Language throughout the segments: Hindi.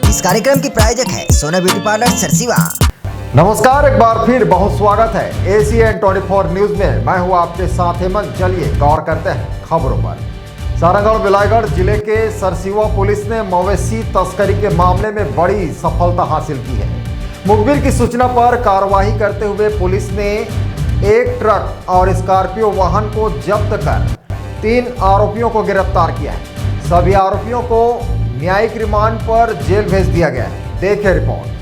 इस कार्यक्रम की प्रायोजक है सोना ब्यूटी पार्लर सरसीवा। नमस्कार, एक बार फिर बहुत स्वागत है ACN 24 न्यूज में। मैं हूं आपके साथ हेमंत। चलिए गौर करते हैं खबरों पर। सारंगढ़ बिलाईगढ़ जिले के सरसीवा पुलिस ने मवेशी तस्करी के मामले में बड़ी सफलता हासिल की है। मुखबिर की सूचना पर कार्रवाई करते हुए पुलिस ने एक ट्रक और स्कॉर्पियो वाहन को जब्त कर 3 आरोपियों को गिरफ्तार किया है। सभी आरोपियों को न्यायिक रिमांड पर जेल भेज दिया गया है। देखिए रिपोर्ट।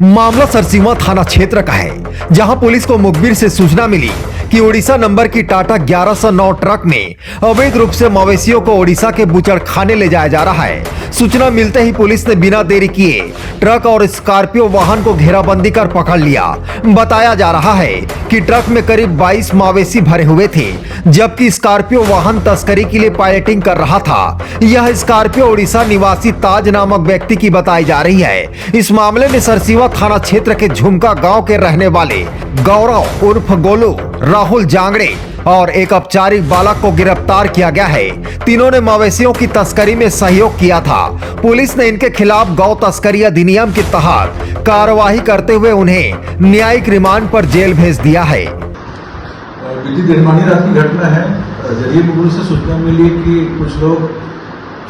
मामला सरसीवा थाना क्षेत्र का है, जहां पुलिस को मुखबिर से सूचना मिली कि ओडिशा नंबर की टाटा 1109 ट्रक में अवैध रूप से मवेशियों को ओडिशा के बुचड़खाने ले जाया जा रहा है। सूचना मिलते ही पुलिस ने बिना देरी किए ट्रक और स्कॉर्पियो वाहन को घेराबंदी कर पकड़ लिया। बताया जा रहा है कि ट्रक में करीब 22 मवेशी भरे हुए थे, जबकि स्कॉर्पियो वाहन तस्करी के लिए पायलटिंग कर रहा था। यह स्कॉर्पियो ओडिशा निवासी ताज नामक व्यक्ति की बताई जा रही है। इस मामले में सरसीवा थाना क्षेत्र के झुमका गांव के रहने वाले गौरव उर्फ गोलू, राहुल जांगड़े और एक औपचारिक बालक को गिरफ्तार किया गया है। तीनों ने मवेशियों की तस्करी में सहयोग किया था। पुलिस ने इनके खिलाफ गौ तस्करी अधिनियम के तहत कार्रवाई करते हुए उन्हें न्यायिक रिमांड पर जेल भेज दिया है। बीती दिनमानी रात की घटना है। जरिए मुखबिर से सूचना मिली कि कुछ लोग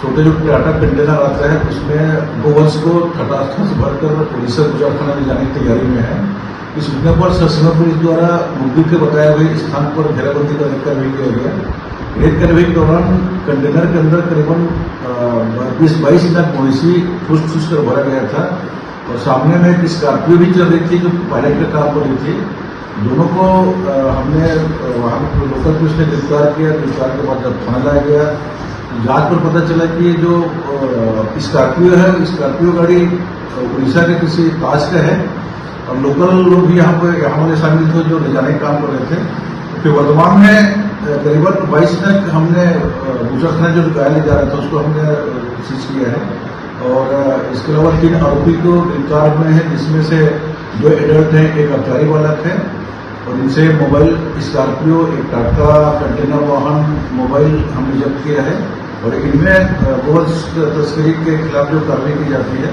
छोटे जो टाटा कंटेनर आता है उसमें गोवंश को खटाखा से भरकर उड़ीसा बुचड़खाना ले जाने की तैयारी में है। इस सूचना पर सरसीवा पुलिस द्वारा मुखबिर के बताए हुए स्थान पर घेराबंदी का कार्रवाई किया गया। रेड कार्रवाई के दौरान कंटेनर के अंदर करीबन 22 लाख मवेशी ठूस कर भरा गया था और सामने में एक स्कॉर्पियो भी चल रही थी जो पायलट का काम कर रही थी। दोनों को हमने वहाँ लोकल पुलिस ने गिरफ्तार किया। गिरफ्तार के बाद जब थाना लाया गया, जांच पर पता चला कि ये जो स्कॉर्पियो है, स्कॉर्पियो गाड़ी उड़ीसा के किसी ताज का है और लोकल लोग भी यहाँ वाले शामिल थे जो ले जाने का काम कर रहे थे। फिर वर्तमान में करीबन 22 तक हमने बुचड़खाना जो गाय ले जा रहा था उसको हमने सीज किया है और इसके अलावा 3 आरोपी को गिरफ्तार में है, जिसमें से 2 एडल्ट हैं, एक औपचारिक बालक है और इनसे मोबाइल स्कॉर्पियो, एक टाटा कंटेनर वाहन मोबाइल हमने जब्त किया है और इनमें गोवंश तस्करी के खिलाफ जो कार्रवाई की जाती है,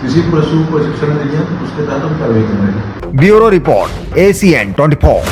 किसी पशु को शिक्षण अधिनियम उसके तहत हम कार्रवाई कर रहे हैं। Bureau report ACN 24।